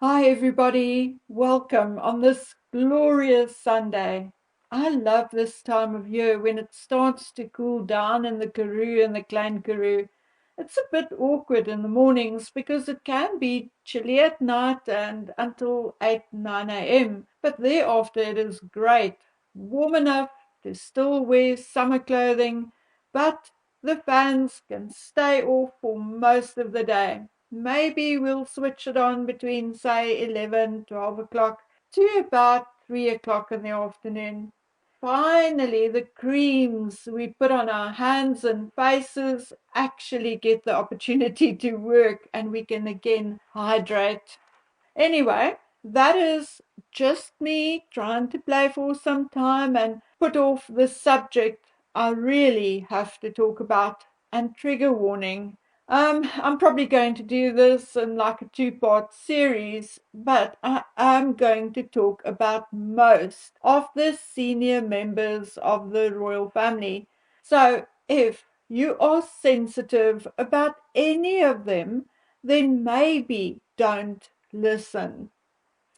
Hi, everybody. Welcome on this glorious Sunday. I love this time of year when it starts to cool down in the Karoo and the Klein Karoo. It's a bit awkward in the mornings because it can be chilly at night and until 8, 9 a.m. But thereafter it is great, warm enough to still wear summer clothing, but the fans can stay off for most of the day. Maybe we'll switch it on between, say, 11, 12 o'clock to about 3 o'clock in the afternoon. Finally, the creams we put on our hands and faces actually get the opportunity to work and we can again hydrate. Anyway, that is just me trying to play for some time and put off the subject I really have to talk about. And trigger warning. I'm probably going to do this in like a two-part series, but I am going to talk about most of the senior members of the royal family. So if you are sensitive about any of them, then maybe don't listen.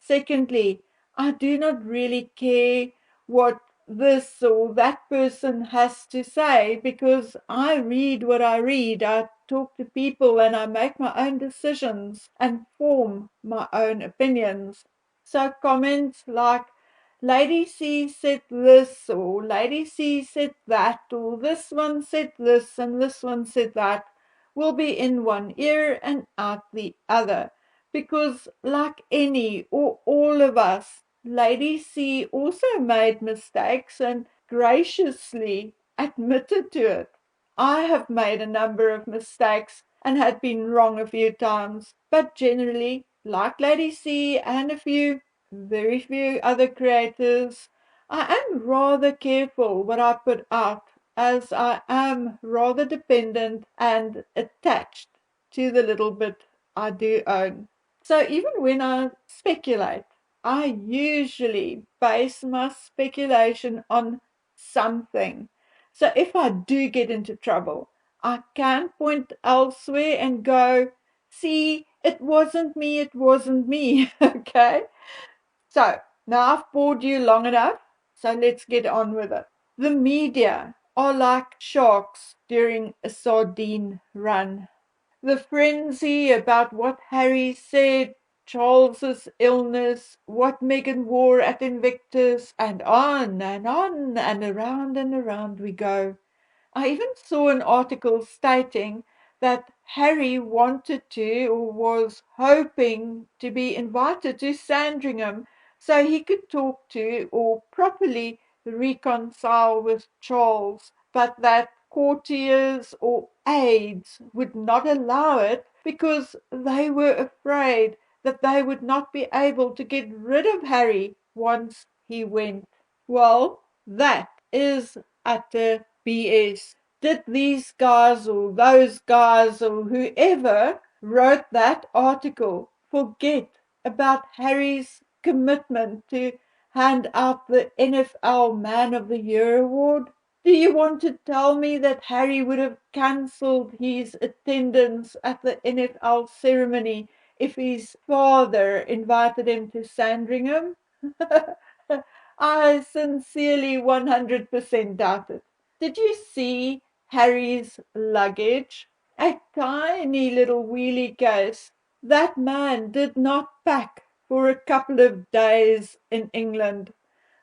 Secondly, I do not really care what this or that person has to say because I read what I read. I talk to people and I make my own decisions and form my own opinions. So comments like Lady C said this or Lady C said that or this one said this and this one said that will be in one ear and out the other because, like any or all of us, Lady C also made mistakes and graciously admitted to it. I have made a number of mistakes and had been wrong a few times, but generally, like Lady C and very few other creators, I am rather careful what I put out as I am rather dependent and attached to the little bit I do own. So even when I speculate, I usually base my speculation on something. So if I do get into trouble, I can point elsewhere and go, see, it wasn't me. Okay? So now I've bored you long enough, so let's get on with it. The media are like sharks during a sardine run. The frenzy about what Harry said, Charles's illness, what Meghan wore at Invictus, and around we go. I even saw an article stating that Harry wanted to or was hoping to be invited to Sandringham so he could talk to or properly reconcile with Charles, but that courtiers or aides would not allow it because they were afraid that they would not be able to get rid of Harry once he went. Well, that is utter BS. Did these guys or those guys or whoever wrote that article forget about Harry's commitment to hand out the NFL Man of the Year award? Do you want to tell me that Harry would have cancelled his attendance at the NFL ceremony if his father invited him to Sandringham? I sincerely 100% doubt it. Did you see Harry's luggage? A tiny little wheelie case. That man did not pack for a couple of days in England.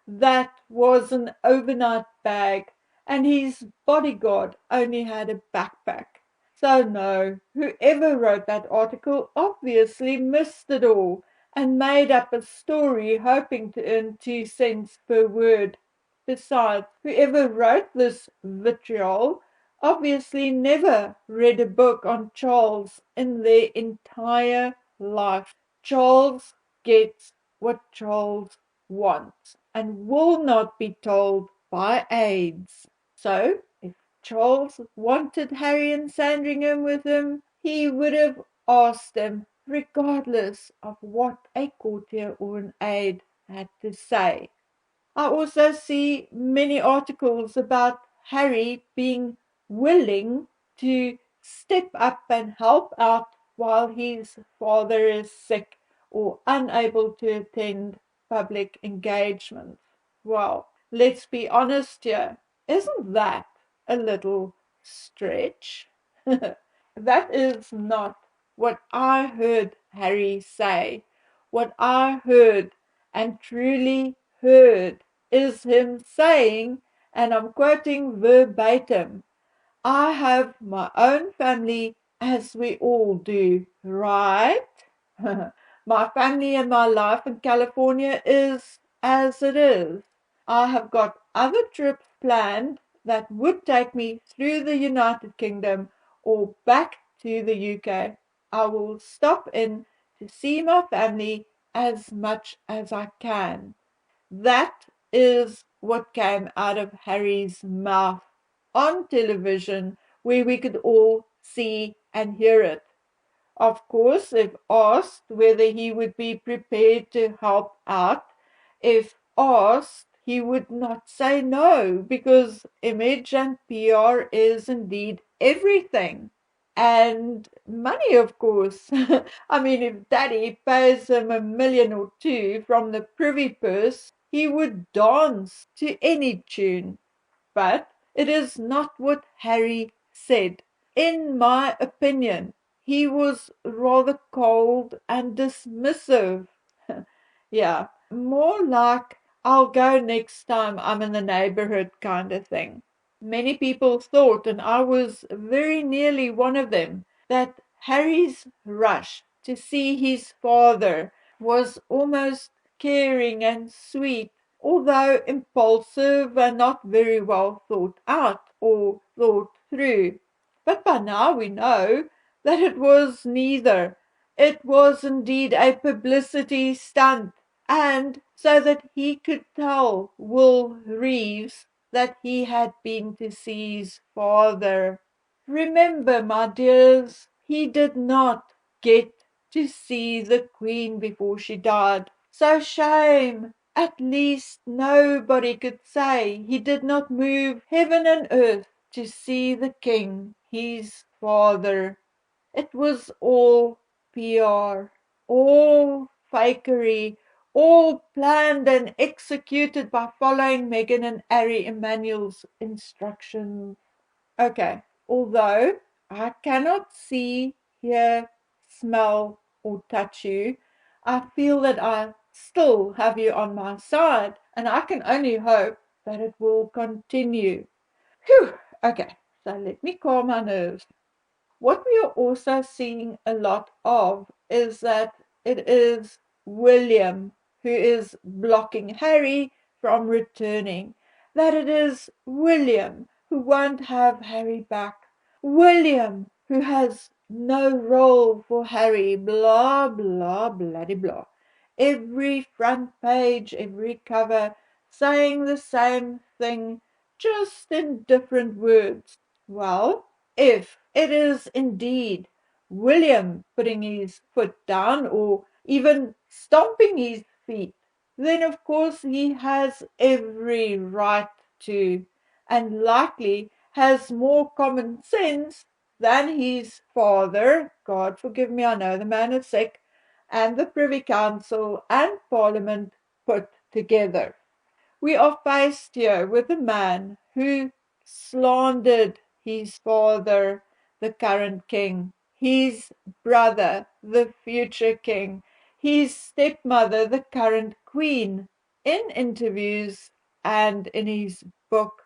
That was an overnight bag, and his bodyguard only had a backpack. So, no, whoever wrote that article obviously missed it all and made up a story hoping to earn 2 cents per word. Besides, whoever wrote this vitriol obviously never read a book on Charles in their entire life. Charles gets what Charles wants and will not be told by aides. So, if Charles wanted Harry and Sandringham with him, he would have asked them, regardless of what a courtier or an aide had to say. I also see many articles about Harry being willing to step up and help out while his father is sick, or unable to attend public engagements. Well, let's be honest here. Isn't that a little stretch? That is not what I heard Harry say. What I heard and truly heard is him saying, and I'm quoting verbatim, I have my own family as we all do, right? My family and my life in California is as it is. I have got other trips planned that would take me through the United Kingdom or back to the UK. I will stop in to see my family as much as I can. That is what came out of Harry's mouth on television, where we could all see and hear it. Of course, if asked whether he would be prepared to help out, if asked, he would not say no, because image and PR is indeed everything. And money, of course. I mean, if Daddy pays him $1 million or $2 million from the privy purse, he would dance to any tune. But it is not what Harry said. In my opinion, he was rather cold and dismissive. Yeah, more like I'll go next time I'm in the neighborhood kind of thing. Many people thought, and I was very nearly one of them, that Harry's rush to see his father was almost caring and sweet, although impulsive and not very well thought out or thought through. But by now we know that it was neither. It was indeed a publicity stunt, and so that he could tell Will Reeves that he had been to see his father. Remember, my dears, he did not get to see the Queen before she died. So shame. At least nobody could say he did not move heaven and earth to see the King, his father. It was all PR, all fakery, all planned and executed by following Meghan and Harry Emmanuel's instructions. Okay, although I cannot see, hear, smell, or touch you, I feel that I still have you on my side, and I can only hope that it will continue. Whew, okay, so let me calm my nerves. What we are also seeing a lot of is that it is William who is blocking Harry from returning. That it is William who won't have Harry back. William who has no role for Harry. Blah, blah, bloody blah. Every front page, every cover, saying the same thing, just in different words. Well, if it is indeed William putting his foot down or even stomping his feet, then of course he has every right to, and likely has more common sense than his father. God forgive me, I know the man is sick, and the Privy Council and Parliament put together. We are faced here with a man who slandered his father, the current king, his brother, the future king, his stepmother, the current queen, in interviews and in his book,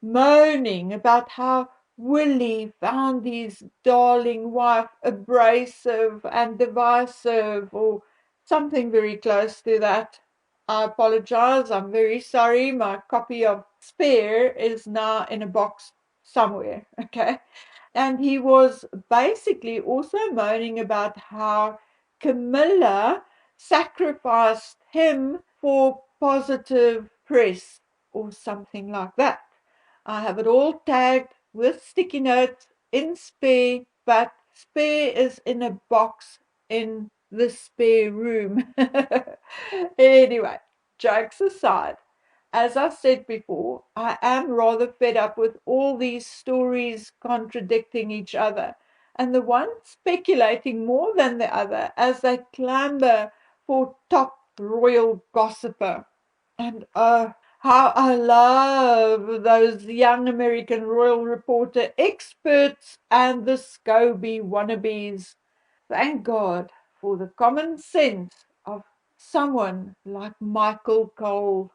moaning about how Willie found his darling wife abrasive and divisive, or something very close to that. I apologize. I'm very sorry. My copy of Spare is now in a box somewhere. Okay. And he was basically also moaning about how Camilla sacrificed him for positive press or something like that. I have it all tagged with sticky notes in Spare, but Spare is in a box in the spare room. Anyway, jokes aside, as I said before, I am rather fed up with all these stories contradicting each other. and the one speculating more than the other as they clamber for top royal gossiper. And oh, how I love those young American royal reporter experts and the SCOBY wannabes. Thank God for the common sense of someone like Michael Cole,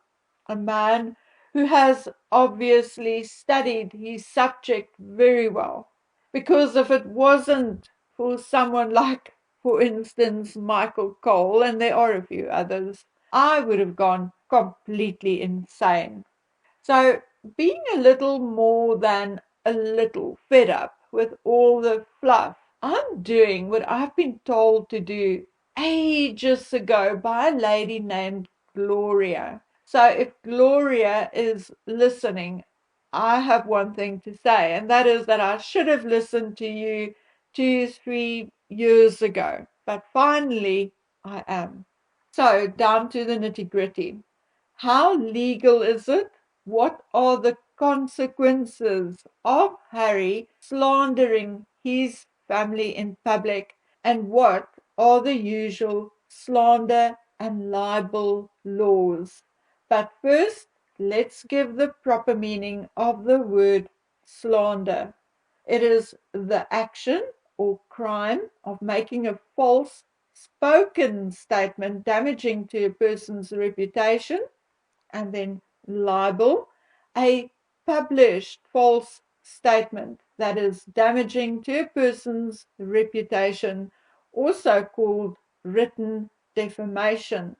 a man who has obviously studied his subject very well. Because if it wasn't for someone like, for instance, Michael Cole, and there are a few others, I would have gone completely insane. So, being a little more than a little fed up with all the fluff, I'm doing what I've been told to do ages ago by a lady named Gloria. So, if Gloria is listening, I have one thing to say, and that is that I should have listened to you 2, 3 years ago, but finally I am. So, down to the nitty gritty. How legal is it? What are the consequences of Harry slandering his family in public? And what are the usual slander and libel laws? But first, let's give the proper meaning of the word slander. It is the action or crime of making a false spoken statement damaging to a person's reputation, and then libel, a published false statement that is damaging to a person's reputation, also called written defamation.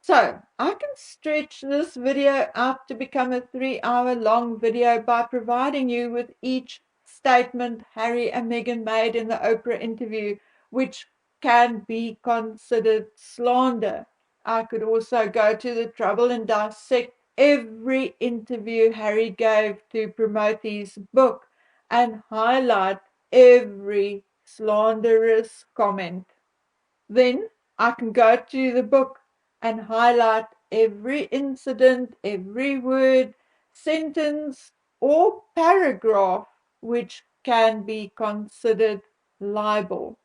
So I can stretch this video out to become a 3 hour long video by providing you with each statement Harry and Meghan made in the Oprah interview, which can be considered slander. I could also go to the trouble and dissect every interview Harry gave to promote his book and highlight every slanderous comment. Then I can go to the book and highlight every incident, every word, sentence, or paragraph which can be considered libel.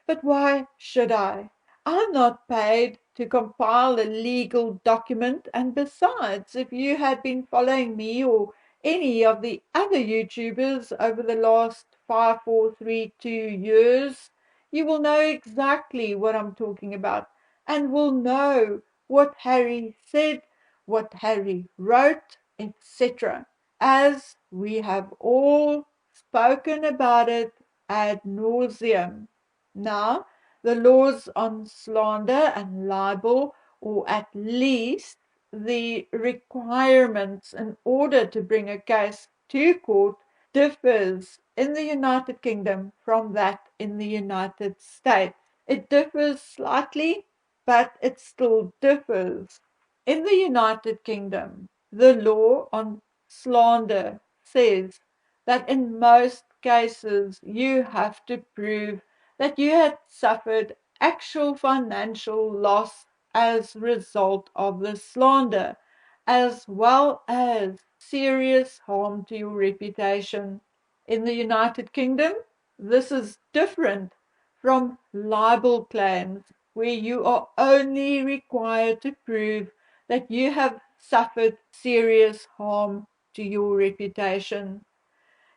But why should I? I'm not paid to compile a legal document, and besides, if you had been following me or any of the other YouTubers over the last 5, 4, 3, 2 years, you will know exactly what I'm talking about and will know what Harry said, what Harry wrote, etc., as we have all spoken about it ad nauseum. Now, the laws on slander and libel, or at least the requirements in order to bring a case to court, differs in the United Kingdom from that in the United States. It differs slightly, but it still differs. In the United Kingdom, the law on slander says that in most cases you have to prove that you had suffered actual financial loss as a result of the slander, as well as serious harm to your reputation. In the United Kingdom, this is different from libel claims, where you are only required to prove that you have suffered serious harm to your reputation.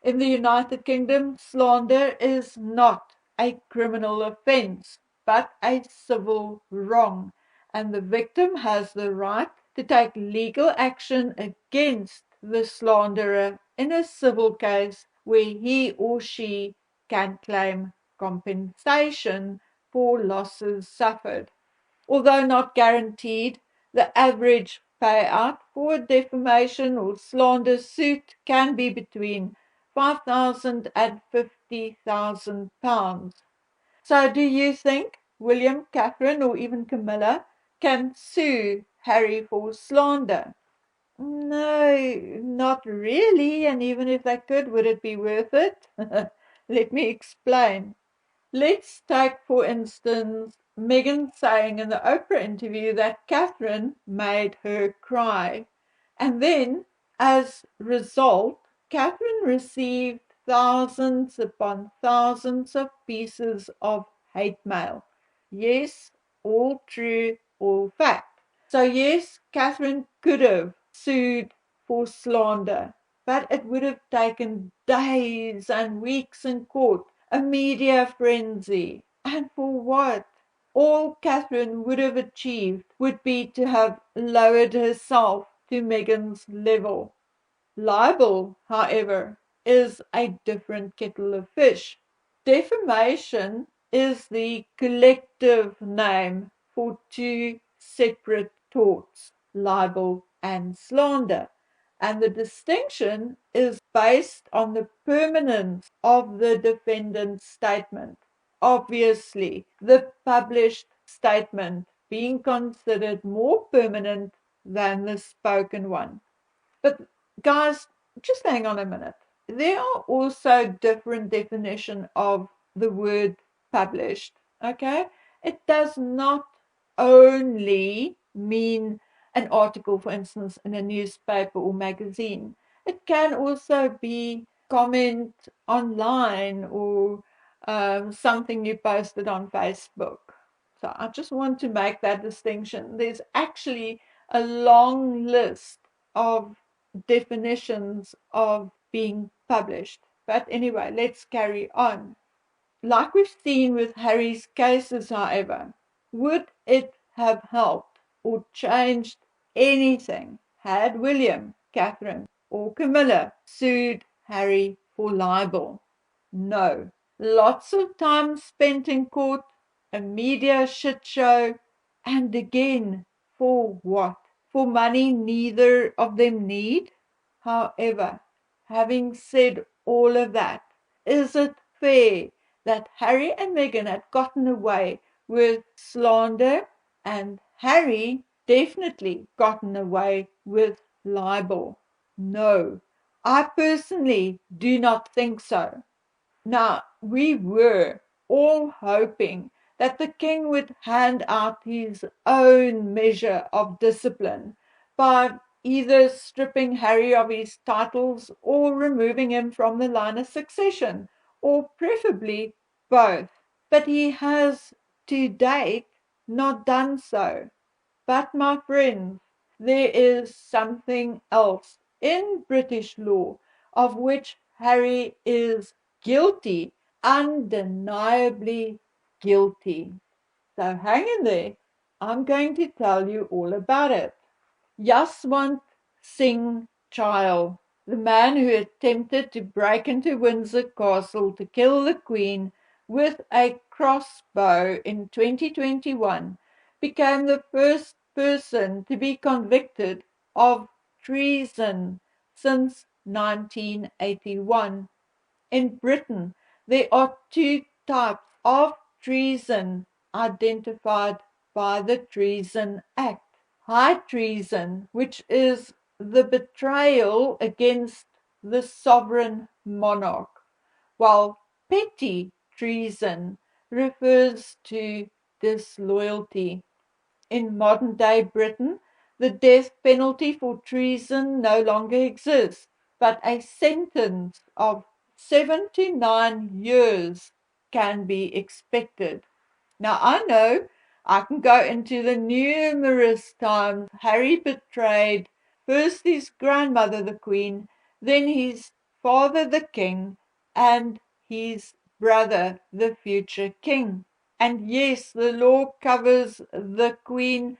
In the United Kingdom, slander is not a criminal offence, but a civil wrong, and the victim has the right to take legal action against the slanderer in a civil case where he or she can claim compensation for losses suffered. Although not guaranteed, the average payout for a defamation or slander suit can be between £5,000 and £50,000. So, do you think William, Catherine, or even Camilla can sue Harry for slander? No, not really. And even if they could, would it be worth it? Let me explain. Let's take, for instance, Meghan saying in the Oprah interview that Catherine made her cry. And then, as a result, Catherine received thousands upon thousands of pieces of hate mail. Yes, all true, all fact. So yes, Catherine could have sued for slander, but it would have taken days and weeks in court, a media frenzy. And for what? All Catherine would have achieved would be to have lowered herself to Meghan's level. Libel, however, is a different kettle of fish. Defamation is the collective name for two separate torts, libel and slander, and the distinction is based on the permanence of the defendant's statement. Obviously, the published statement being considered more permanent than the spoken one. But guys, just hang on a minute. There are also different definition of the word published. Okay, it does not only mean an article, for instance, in a newspaper or magazine. It can also be comment online or something you posted on Facebook. So I just want to make that distinction. There's actually a long list of definitions of being published. But anyway, let's carry on. Like we've seen with Harry's cases, however, would it have helped or changed anything had William, Catherine, or Camilla sued Harry for libel? No. Lots of time spent in court, a media shit show, and again, for what? For money neither of them need? However, having said all of that, is it fair that Harry and Meghan had gotten away with slander and Harry definitely gotten away with libel? No, I personally do not think so. Now, we were all hoping that the king would hand out his own measure of discipline by either stripping Harry of his titles or removing him from the line of succession, or preferably both. But he has to date not done so. But, my friends, there is something else in British law of which Harry is guilty, undeniably guilty. So hang in there. I'm going to tell you all about it. Jaswant Singh Chahal, the man who attempted to break into Windsor Castle to kill the Queen with a crossbow in 2021, became the first person to be convicted of treason since 1981. In Britain, there are two types of treason identified by the Treason Act. High treason, which is the betrayal against the sovereign monarch, while petty treason refers to disloyalty. In modern day Britain, the death penalty for treason no longer exists, but a sentence of 79 years can be expected. Now, I know I can go into the numerous times Harry betrayed first his grandmother, the Queen, then his father, the King, and his brother, the future King. And yes, the law covers the Queen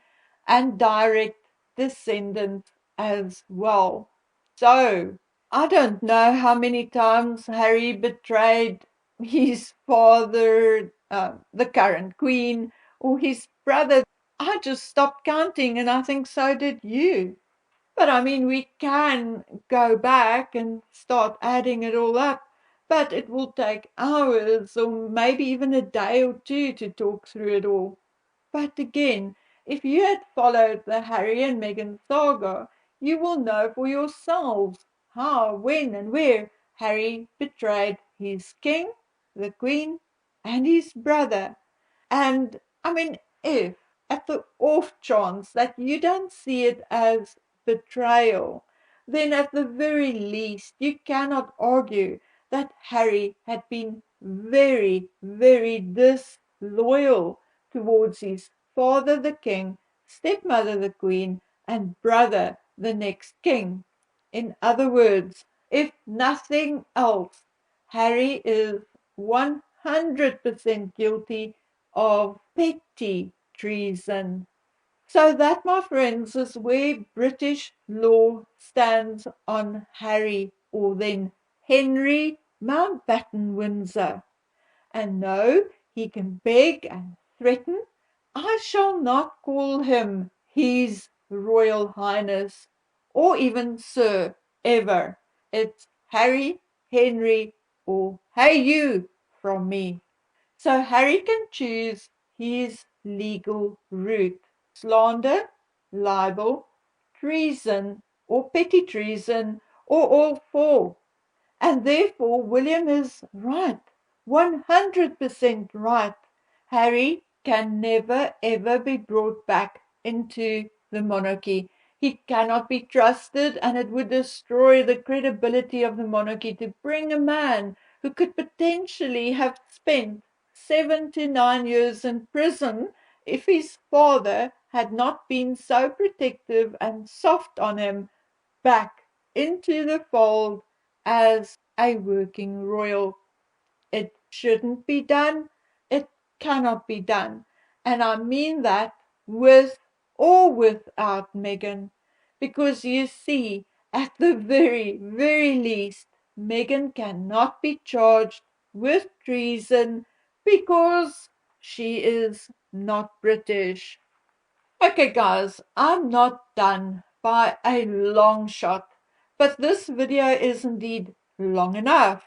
and direct descendants as well. So, I don't know how many times Harry betrayed his father, the current Queen, or his brother. I just stopped counting, and I think so did you. But I mean, we can go back and start adding it all up, but it will take hours or maybe even a day or two to talk through it all. But again, if you had followed the Harry and Meghan saga, you will know for yourselves how, when, and where Harry betrayed his king, the Queen, and his brother. And I mean, if at the off chance that you don't see it as betrayal, then at the very least you cannot argue that Harry had been very, very disloyal towards his father the king, stepmother the queen, and brother the next king. In other words, if nothing else, Harry is 100% guilty of petty treason. So that, my friends, is where British law stands on Harry, or then Henry Mountbatten Windsor. And no, he can beg and threaten. I shall not call him His Royal Highness or even Sir ever. It's Harry, Henry, or Hey you from me. So Harry can choose his legal route: slander, libel, treason, or petty treason, or all four. And therefore William is right, 100% right. Harry can never ever be brought back into the monarchy. He cannot be trusted, and it would destroy the credibility of the monarchy to bring a man who could potentially have spent 7 to 9 years in prison if his father had not been so protective and soft on him, back into the fold as a working royal. It shouldn't be done. It cannot be done. And I mean that with or without Meghan. Because you see, at the very, very least, Meghan cannot be charged with treason because she is not British. Okay, guys, I'm not done by a long shot, but this video is indeed long enough.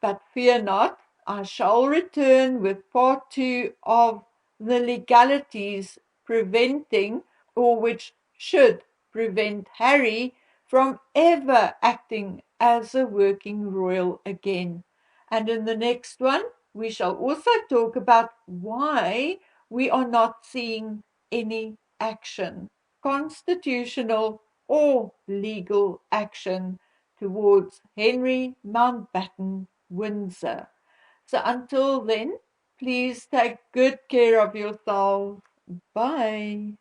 But fear not, I shall return with part 2 of the legalities preventing, or which should prevent, Harry from ever acting as a working royal again. And in the next one, we shall also talk about why we are not seeing any action, constitutional or legal action, towards Henry Mountbatten Windsor. So until then, please take good care of yourselves. Bye.